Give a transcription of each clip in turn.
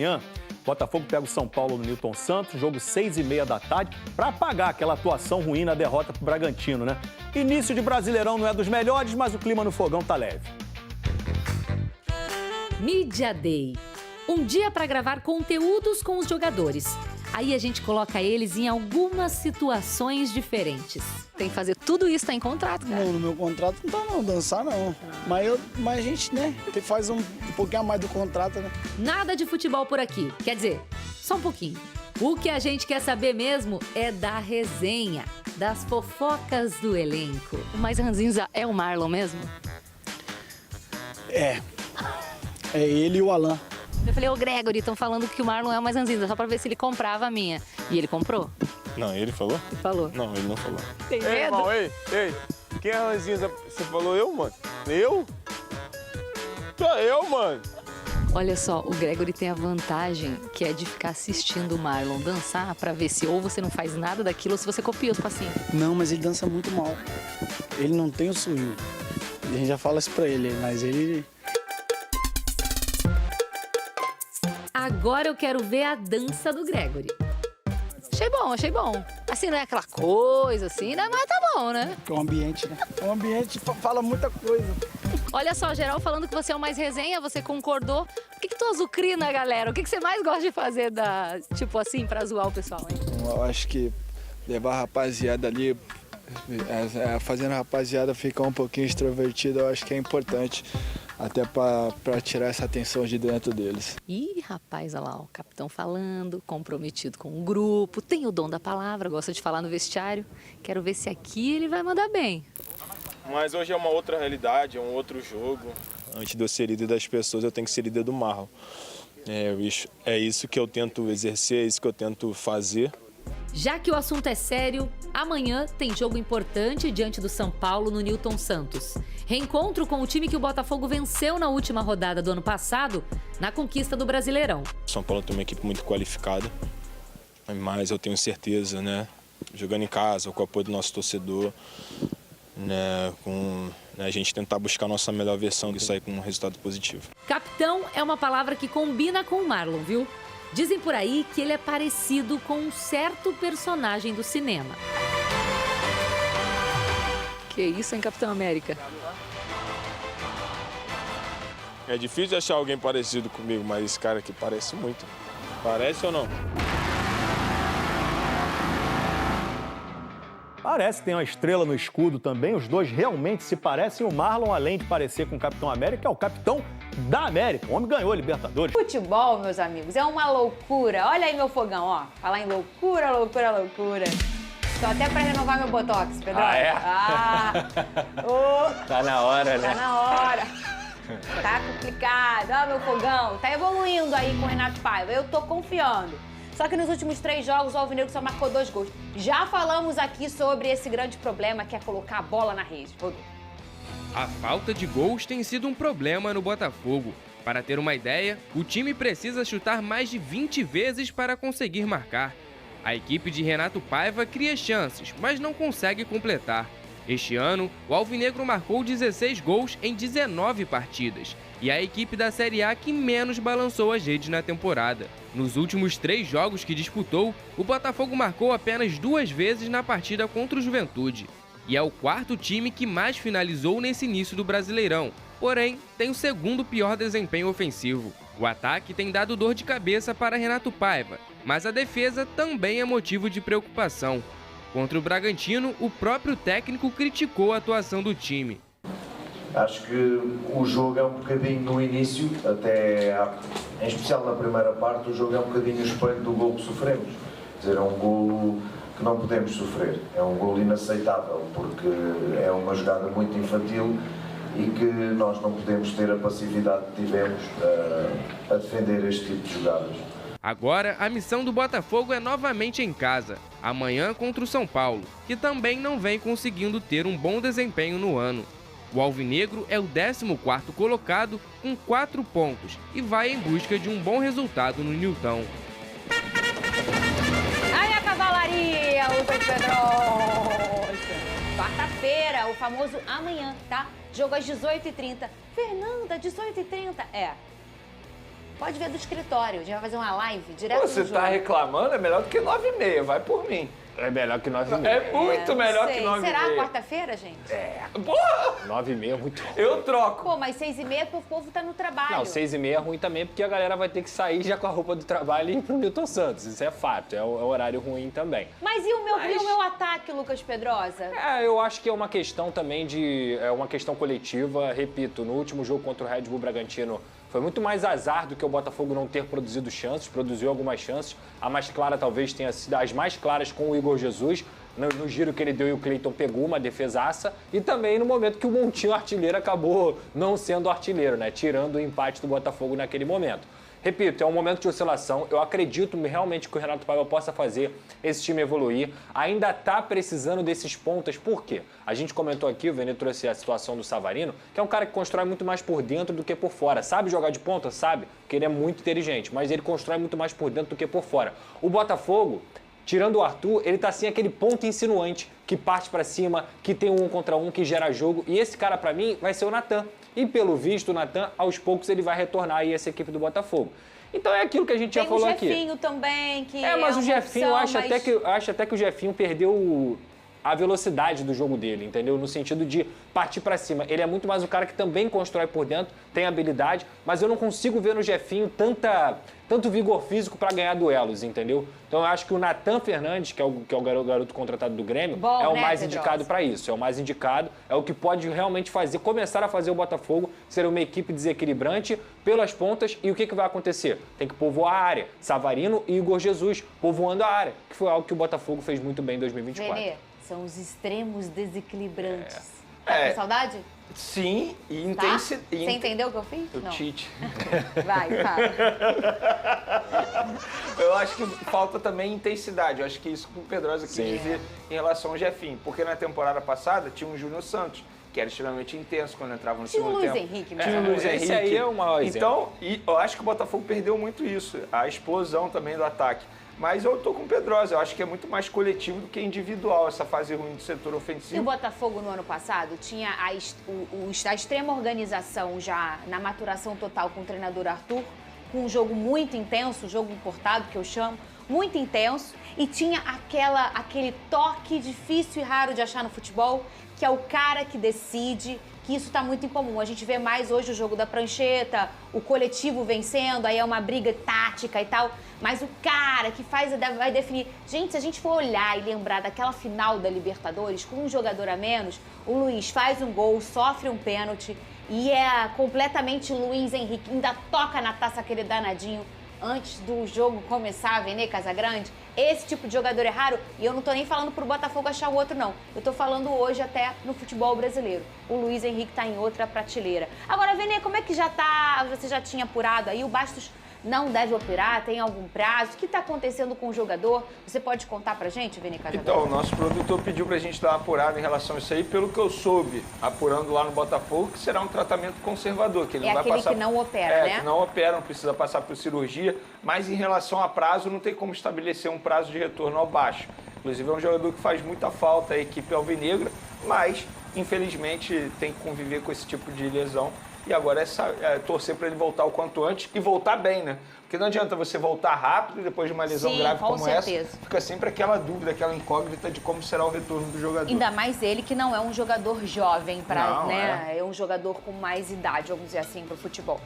amanhã. Botafogo pega o São Paulo no Newton Santos, jogo 6h30 da tarde, para apagar aquela atuação ruim na derrota pro Bragantino, né? Início de Brasileirão não é dos melhores, mas o clima no fogão tá leve. Media Day. Um dia para gravar conteúdos com os jogadores. Aí a gente coloca eles em algumas situações diferentes. Tem que fazer tudo isso, tá em contrato, cara. Não, no meu contrato não tá não, dançar não. Mas a gente, né, faz um pouquinho a mais do contrato, né? Nada de futebol por aqui. Quer dizer, só um pouquinho. O que a gente quer saber mesmo é da resenha, das fofocas do elenco. O mais ranzinza é o Marlon mesmo? É ele e o Alan. Eu falei, ô Gregory, estão falando que o Marlon é o mais ranzinza, só pra ver se ele comprava a minha. E ele comprou? Não, ele falou? Ele falou. Não, ele não falou. Tem medo? Ei, irmão, ei, quem é a ranzinza? Você falou eu, mano? Eu? Eu, mano. Olha só, o Gregory tem a vantagem que é de ficar assistindo o Marlon dançar pra ver se ou você não faz nada daquilo ou se você copia os passinhos. Não, mas ele dança muito mal. Ele não tem o swing. A gente já fala isso pra ele, mas ele... Agora eu quero ver a dança do Gregory. Achei bom. Assim, não é aquela coisa assim, né? Mas tá bom, né? É um ambiente, né? O ambiente fala muita coisa. Olha só, geral falando que você é o mais resenha, você concordou. O que tu azucrina, galera? O que você mais gosta de fazer, tipo assim, pra zoar o pessoal, hein? Eu acho que levar a rapaziada ali, fazendo a rapaziada ficar um pouquinho extrovertida, eu acho que é importante. Até para tirar essa atenção de dentro deles. Ih, rapaz, olha lá, o capitão falando, comprometido com o grupo, tem o dom da palavra, gosta de falar no vestiário. Quero ver se aqui ele vai mandar bem. Mas hoje é uma outra realidade, é um outro jogo. Antes de eu ser líder das pessoas, eu tenho que ser líder do Marlon. É isso que eu tento exercer, é isso que eu tento fazer. Já que o assunto é sério, amanhã tem jogo importante diante do São Paulo no Newton Santos. Reencontro com o time que o Botafogo venceu na última rodada do ano passado, na conquista do Brasileirão. O São Paulo tem uma equipe muito qualificada, mas eu tenho certeza, né, jogando em casa, com o apoio do nosso torcedor, né, com a gente tentar buscar a nossa melhor versão e sair com um resultado positivo. Capitão é uma palavra que combina com o Marlon, viu? Dizem por aí que ele é parecido com um certo personagem do cinema. Que isso, hein, Capitão América? É difícil achar alguém parecido comigo, mas esse cara aqui parece muito. Parece ou não? Parece, tem uma estrela no escudo também, os dois realmente se parecem. O Marlon, além de parecer com o Capitão América, é o Capitão da América. O homem ganhou a Libertadores. Futebol, meus amigos, é uma loucura. Olha aí meu fogão, ó. Falar em loucura, loucura, loucura. Tô até pra renovar meu Botox, Pedro. Ah, é? Oh, Tá na hora, né? tá na hora. Tá complicado. Ó, meu fogão. Tá evoluindo aí com o Renato Paiva. Eu tô confiando. Só que nos últimos 3 jogos, o Alvinegro só marcou 2 gols. Já falamos aqui sobre esse grande problema que é colocar a bola na rede. Rodolfo. A falta de gols tem sido um problema no Botafogo. Para ter uma ideia, o time precisa chutar mais de 20 vezes para conseguir marcar. A equipe de Renato Paiva cria chances, mas não consegue completar. Este ano, o Alvinegro marcou 16 gols em 19 partidas, e a equipe da Série A que menos balançou as redes na temporada. Nos últimos 3 jogos que disputou, o Botafogo marcou apenas 2 vezes na partida contra o Juventude. E é o 4º time que mais finalizou nesse início do Brasileirão, porém tem o 2º pior desempenho ofensivo. O ataque tem dado dor de cabeça para Renato Paiva, mas a defesa também é motivo de preocupação. Contra o Bragantino, o próprio técnico criticou a atuação do time. Acho que o jogo é um bocadinho no início, em especial na primeira parte, o jogo é um bocadinho o espelho do gol que sofremos. Quer dizer, é um gol que não podemos sofrer, é um gol inaceitável, porque é uma jogada muito infantil e que nós não podemos ter a passividade que tivemos a defender este tipo de jogadas. Agora, a missão do Botafogo é novamente em casa, amanhã contra o São Paulo, que também não vem conseguindo ter um bom desempenho no ano. O Alvinegro é o 14º colocado com 4 pontos e vai em busca de um bom resultado no Newton. Aí a cavalaria, o Pedro. Quarta-feira, o famoso amanhã, tá? Jogo às 18h30. Fernanda, 18h30? Pode ver do escritório. A gente vai fazer uma live direto Pô, você do jogo. tá reclamando, é melhor do que 9h30, vai por mim. É melhor que 9h30. É muito melhor que 9h30. Será quarta-feira, gente? Porra! 9h30 é muito ruim. Eu troco. Pô, mas 6h30 o povo tá no trabalho. Não, 6h30 é ruim também, porque a galera vai ter que sair já com a roupa do trabalho e ir pro Newton Santos. Isso é fato, é o horário ruim também. Mas e o meu ataque, Lucas Pedrosa? Eu acho que é uma questão também é uma questão coletiva. Repito, no último jogo contra o Red Bull Bragantino, foi muito mais azar do que o Botafogo não ter produzido chances, produziu algumas chances. A mais clara talvez tenha sido as mais claras com o Igor Jesus, no giro que ele deu e o Cleiton pegou uma defesaça, e também no momento que o Montinho artilheiro acabou não sendo artilheiro, né? Tirando o empate do Botafogo naquele momento. Repito, é um momento de oscilação. Eu acredito realmente que o Renato Paiva possa fazer esse time evoluir. Ainda está precisando desses pontas. Por quê? A gente comentou aqui, o Vene trouxe a situação do Savarino, que é um cara que constrói muito mais por dentro do que por fora. Sabe jogar de ponta? Sabe, porque ele é muito inteligente, mas ele constrói muito mais por dentro do que por fora. O Botafogo, tirando o Arthur, ele tá assim aquele ponto insinuante, que parte para cima, que tem um contra um, que gera jogo. E esse cara, para mim, vai ser o Natan. E pelo visto, o Natan, aos poucos, ele vai retornar aí essa equipe do Botafogo. Então é aquilo que a gente já falou aqui. Tem o Jefinho também, que mas o Jefinho, opção, eu acho até que o Jefinho perdeu a velocidade do jogo dele, entendeu? No sentido de partir pra cima. Ele é muito mais um cara que também constrói por dentro, tem habilidade, mas eu não consigo ver no Jefinho tanto vigor físico pra ganhar duelos, entendeu? Então eu acho que o Natan Fernandes, que é o garoto contratado do Grêmio, é o mais indicado pra isso. É o mais indicado, é o que pode realmente começar a fazer o Botafogo ser uma equipe desequilibrante pelas pontas. E o que vai acontecer? Tem que povoar a área. Savarino e Igor Jesus povoando a área, que foi algo que o Botafogo fez muito bem em 2024. Vene, são os extremos desequilibrantes. Tá É. com saudade? Sim, e Tá? intensidade. Você entendeu o que eu fiz? O Não. Tite. Vai, fala. Eu acho que falta também intensidade. Eu acho que isso que o Pedrosa quis dizer em relação ao Jefinho. Porque na temporada passada tinha o Júnior Santos, que era extremamente intenso quando entrava no segundo tempo. Tinha o Luiz Henrique, Tinha o Luiz Henrique. Esse aí é o maior exemplo. Então, eu acho que o Botafogo perdeu muito isso. A explosão também do ataque. Mas eu tô com o Pedrosa, eu acho que é muito mais coletivo do que individual, essa fase ruim do setor E ofensivo. o Botafogo no ano passado tinha a extrema organização já na maturação total com o treinador Arthur, com um jogo muito intenso, jogo importado que eu chamo, muito intenso, e tinha aquele toque difícil e raro de achar no futebol, que é o cara que decide, que isso está muito incomum. A gente vê mais hoje o jogo da prancheta, o coletivo vencendo, aí é uma briga tática e tal, mas o cara que vai definir. Gente, se a gente for olhar e lembrar daquela final da Libertadores, com um jogador a menos, o Luiz faz um gol, sofre um pênalti, e é completamente Luiz Henrique, ainda toca na taça aquele danadinho antes do jogo começar, Vene Casagrande. Esse tipo de jogador é raro, e eu não tô nem falando pro Botafogo achar o outro, não. Eu tô falando hoje até no futebol brasileiro. O Luiz Henrique tá em outra prateleira. Agora, Vene, como é que você já tinha apurado aí? O Bastos não deve operar? Tem algum prazo? O que tá acontecendo com o jogador? Você pode contar pra gente, Vene Casagrande? Então, o nosso produtor pediu pra gente dar uma apurada em relação a isso aí, pelo que eu soube, apurando lá no Botafogo, que será um tratamento conservador, que ele não vai passar... que não opera, né? Que não opera, não precisa passar por cirurgia, mas em relação a prazo, não tem como estabelecer um prazo de retorno ao baixo. Inclusive, é um jogador que faz muita falta à equipe alvinegra, mas, infelizmente, tem que conviver com esse tipo de lesão. E agora é torcer para ele voltar o quanto antes e voltar bem, né? Porque não adianta você voltar rápido depois de uma lesão grave como essa. Fica sempre aquela dúvida, aquela incógnita de como será o retorno do jogador. Ainda mais ele que não é um jogador jovem, é um jogador com mais idade, vamos dizer assim, pro futebol.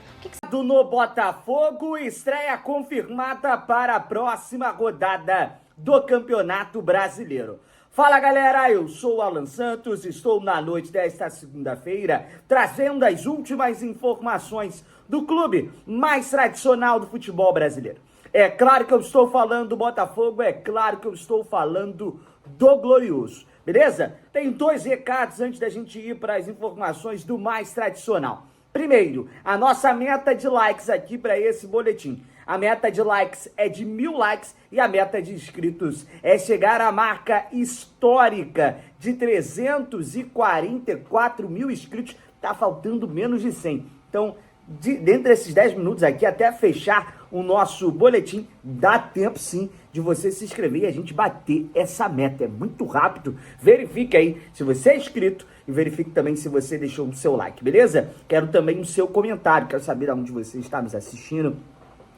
No Botafogo, estreia confirmada para a próxima rodada do Campeonato Brasileiro. Fala galera, eu sou o Alan Santos, estou na noite desta segunda-feira trazendo as últimas informações do clube mais tradicional do futebol brasileiro. É claro que eu estou falando do Botafogo, é claro que eu estou falando do Glorioso, beleza? Tem dois recados antes da gente ir para as informações do mais tradicional. Primeiro, a nossa meta de likes aqui para esse boletim. A meta de likes é de 1000 likes e a meta de inscritos é chegar à marca histórica de 344 mil inscritos. Tá faltando menos de 100. Então, dentre esses 10 minutos aqui, até fechar o nosso boletim, dá tempo sim de você se inscrever e a gente bater essa meta. É muito rápido. Verifique aí se você é inscrito e verifique também se você deixou o seu like, beleza? Quero também o seu comentário, quero saber de onde você está nos assistindo.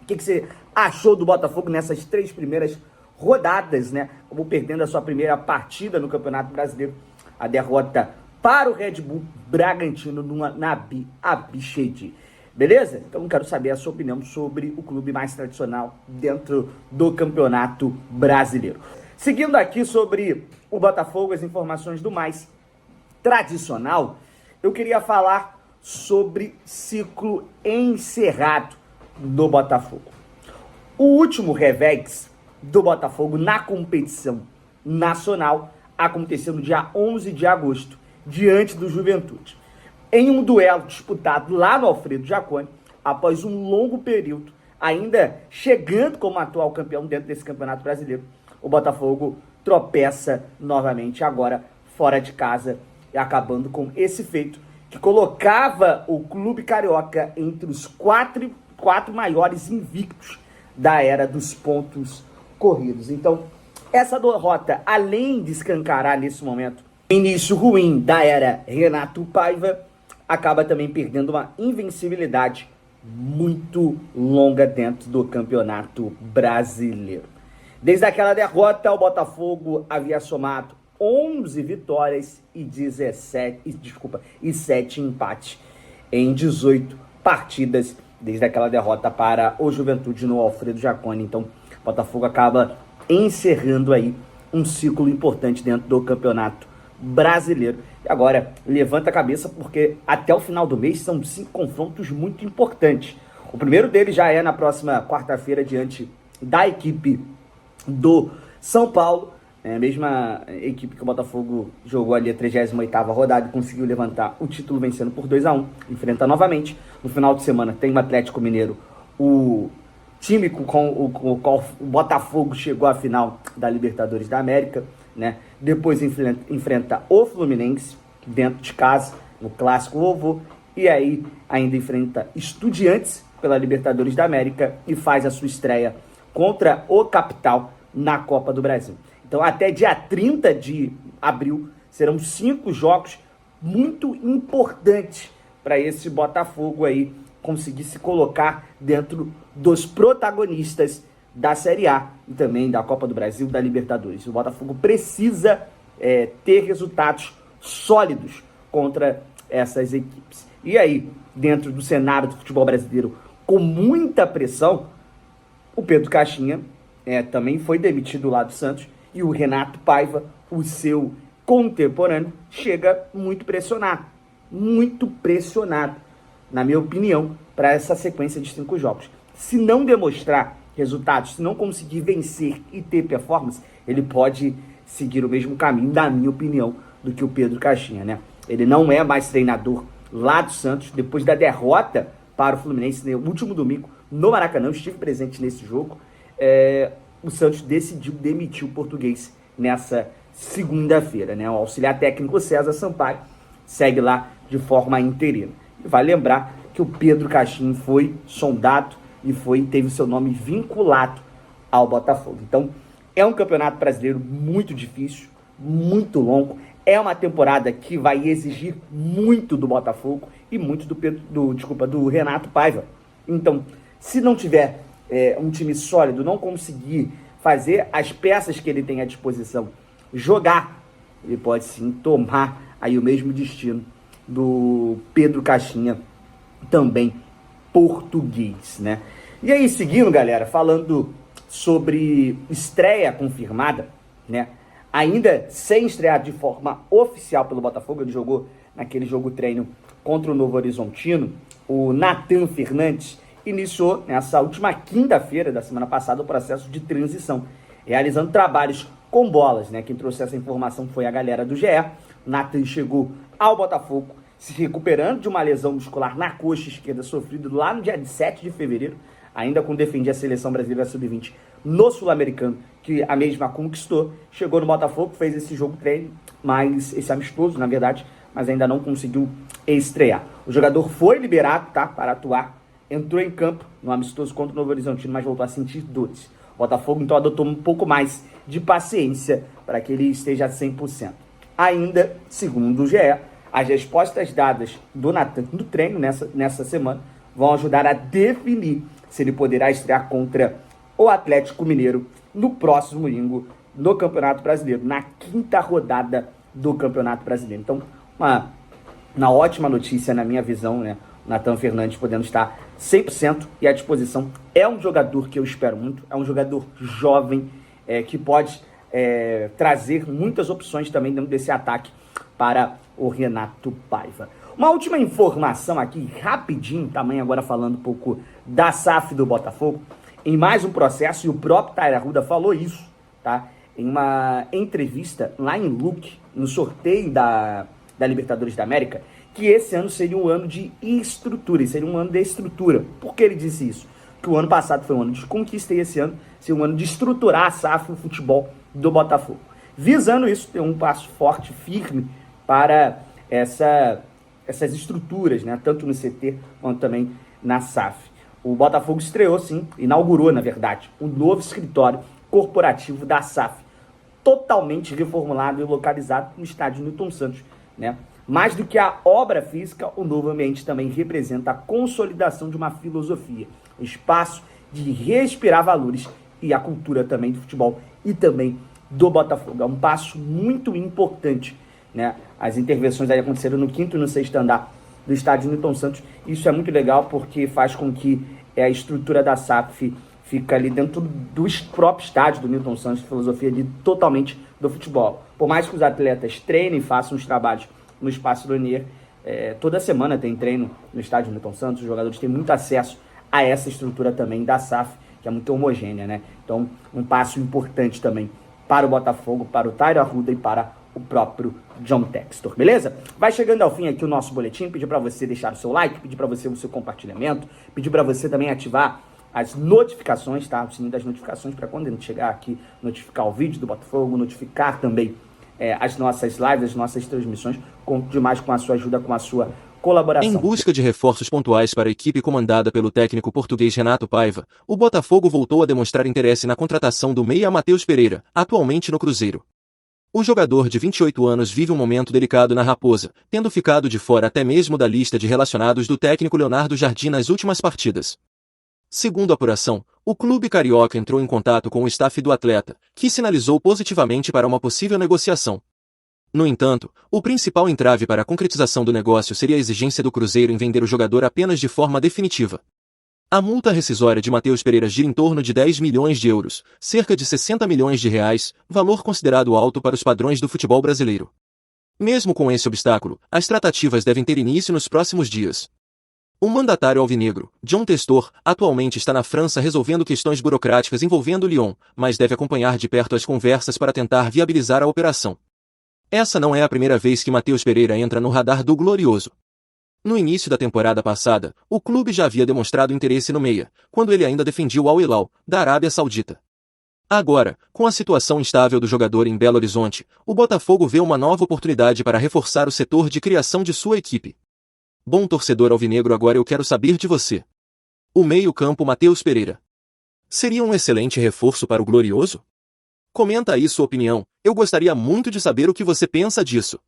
O que você achou do Botafogo nessas 3 primeiras rodadas, né? Acabou perdendo a sua primeira partida no Campeonato Brasileiro. A derrota para o Red Bull Bragantino na Abichedi. Beleza? Então quero saber a sua opinião sobre o clube mais tradicional dentro do Campeonato Brasileiro. Seguindo aqui sobre o Botafogo, as informações do mais tradicional, eu queria falar sobre ciclo encerrado do Botafogo. O último revés do Botafogo na competição nacional aconteceu no dia 11 de agosto, diante do Juventude. Em um duelo disputado lá no Alfredo Jaconi, após um longo período, ainda chegando como atual campeão dentro desse Campeonato Brasileiro, o Botafogo tropeça novamente, agora fora de casa, e acabando com esse feito que colocava o clube carioca entre os quatro maiores invictos da era dos pontos corridos. Então, essa derrota, além de escancarar nesse momento o início ruim da era Renato Paiva, acaba também perdendo uma invencibilidade muito longa dentro do Campeonato Brasileiro. Desde aquela derrota, o Botafogo havia somado 11 vitórias e 7 empates em 18 partidas, desde aquela derrota para o Juventude no Alfredo Jaconi. Então, o Botafogo acaba encerrando aí um ciclo importante dentro do Campeonato Brasileiro. E agora, levanta a cabeça, porque até o final do mês são 5 confrontos muito importantes. O primeiro deles já é na próxima quarta-feira, diante da equipe do São Paulo, a mesma equipe que o Botafogo jogou ali a 38ª rodada e conseguiu levantar o título vencendo por 2-1, enfrenta novamente. No final de semana tem o Atlético Mineiro, o time com o qual o Botafogo chegou à final da Libertadores da América, né? Depois enfrenta o Fluminense dentro de casa, no Clássico Vovô, e aí ainda enfrenta Estudiantes pela Libertadores da América e faz a sua estreia contra o Capital na Copa do Brasil. Então, até dia 30 de abril, serão 5 jogos muito importantes para esse Botafogo aí conseguir se colocar dentro dos protagonistas da Série A e também da Copa do Brasil, da Libertadores. O Botafogo precisa ter resultados sólidos contra essas equipes. E aí, dentro do cenário do futebol brasileiro, com muita pressão, o Pedro Caixinha também foi demitido lá do Santos, e o Renato Paiva, o seu contemporâneo, chega muito pressionado, na minha opinião, para essa sequência de 5 jogos. Se não demonstrar resultados, se não conseguir vencer e ter performance, ele pode seguir o mesmo caminho, na minha opinião, do que o Pedro Caixinha, né? Ele não é mais treinador lá do Santos, depois da derrota para o Fluminense no último domingo, no Maracanã. Eu estive presente nesse jogo. O Santos decidiu demitir o português nessa segunda-feira, né? O auxiliar técnico César Sampaio segue lá de forma interina. E vai lembrar que o Pedro Caixinha foi sondado e teve o seu nome vinculado ao Botafogo. Então, é um campeonato brasileiro muito difícil, muito longo. É uma temporada que vai exigir muito do Botafogo e muito do Renato Paiva. Então, se não tiver um time sólido, não conseguir fazer as peças que ele tem à disposição jogar, ele pode sim tomar aí o mesmo destino do Pedro Caixinha, também português, né? E aí, seguindo, galera, falando sobre estreia confirmada, né? Ainda sem estrear de forma oficial pelo Botafogo, ele jogou naquele jogo treino contra o Novo Horizontino, o Nathan Fernandes iniciou nessa última quinta-feira da semana passada o processo de transição, realizando trabalhos com bolas, né? Quem trouxe essa informação foi a galera do GE. O Nathan chegou ao Botafogo se recuperando de uma lesão muscular na coxa esquerda sofrida lá no dia 7 de fevereiro, ainda quando defendia a seleção brasileira sub-20 no Sul-Americano, que a mesma conquistou. Chegou no Botafogo, fez esse jogo treino, esse amistoso, na verdade, mas ainda não conseguiu estrear. O jogador foi liberado, tá, para atuar, entrou em campo no amistoso contra o Novo Horizontino, mas voltou a sentir dores. O Botafogo, então, adotou um pouco mais de paciência para que ele esteja a 100%. Ainda, segundo o GE, as respostas dadas do Nathan no treino nessa semana vão ajudar a definir se ele poderá estrear contra o Atlético Mineiro no próximo domingo no Campeonato Brasileiro, na 5ª rodada do Campeonato Brasileiro. Então, uma ótima notícia na minha visão, né? Nathan Fernandes podendo estar 100% e à disposição. É um jogador que eu espero muito, é um jogador jovem, que pode trazer muitas opções também dentro desse ataque para o Renato Paiva. Uma última informação aqui, rapidinho, também agora falando um pouco da SAF do Botafogo, em mais um processo, e o próprio Taira Arruda falou isso, tá? Em uma entrevista lá em Luque, no sorteio da Libertadores da América, que esse ano seria um ano de estrutura, seria um ano de estrutura. Por que ele disse isso? Que o ano passado foi um ano de conquista e esse ano seria um ano de estruturar a SAF, o futebol do Botafogo. Visando isso, ter um passo forte, firme para essas estruturas, né? Tanto no CT quanto também na SAF. O Botafogo estreou, sim, inaugurou, na verdade, um novo escritório corporativo da SAF, totalmente reformulado e localizado no estádio Newton Santos, né? Mais do que a obra física, o novo ambiente também representa a consolidação de uma filosofia, um espaço de respirar valores e a cultura também do futebol e também do Botafogo. É um passo muito importante, né? As intervenções aí aconteceram no 5º e no 6º andar do estádio Newton Santos. Isso é muito legal porque faz com que a estrutura da SAF fica ali dentro do próprio estádio do Newton Santos, filosofia ali totalmente do futebol. Por mais que os atletas treinem e façam os trabalhos no Espaço Lonier, toda semana tem treino no estádio Newton Santos, os jogadores têm muito acesso a essa estrutura também da SAF, que é muito homogênea, né? Então, um passo importante também para o Botafogo, para o Taira Arruda e para o próprio John Textor, beleza? Vai chegando ao fim aqui o nosso boletim, pedir para você deixar o seu like, pedir para você o seu compartilhamento, pedir para você também ativar as notificações, tá? O sininho das notificações para quando a gente chegar aqui, notificar o vídeo do Botafogo, notificar também as nossas lives, as nossas transmissões. Conto demais com a sua ajuda, com a sua colaboração. Em busca de reforços pontuais para a equipe comandada pelo técnico português Renato Paiva, o Botafogo voltou a demonstrar interesse na contratação do meia Matheus Pereira, atualmente no Cruzeiro. O jogador de 28 anos vive um momento delicado na Raposa, tendo ficado de fora até mesmo da lista de relacionados do técnico Leonardo Jardim nas últimas partidas. Segundo a apuração, o clube carioca entrou em contato com o staff do atleta, que sinalizou positivamente para uma possível negociação. No entanto, o principal entrave para a concretização do negócio seria a exigência do Cruzeiro em vender o jogador apenas de forma definitiva. A multa rescisória de Matheus Pereira gira em torno de 10 milhões de euros, cerca de 60 milhões de reais, valor considerado alto para os padrões do futebol brasileiro. Mesmo com esse obstáculo, as tratativas devem ter início nos próximos dias. O mandatário alvinegro, John Textor, atualmente está na França resolvendo questões burocráticas envolvendo Lyon, mas deve acompanhar de perto as conversas para tentar viabilizar a operação. Essa não é a primeira vez que Matheus Pereira entra no radar do Glorioso. No início da temporada passada, o clube já havia demonstrado interesse no meia, quando ele ainda defendia o Al Hilal, da Arábia Saudita. Agora, com a situação instável do jogador em Belo Horizonte, o Botafogo vê uma nova oportunidade para reforçar o setor de criação de sua equipe. Bom torcedor alvinegro, agora eu quero saber de você. O meio-campo Matheus Pereira seria um excelente reforço para o Glorioso? Comenta aí sua opinião, eu gostaria muito de saber o que você pensa disso.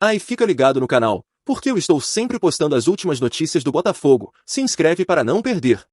E fica ligado no canal, porque eu estou sempre postando as últimas notícias do Botafogo, se inscreve para não perder.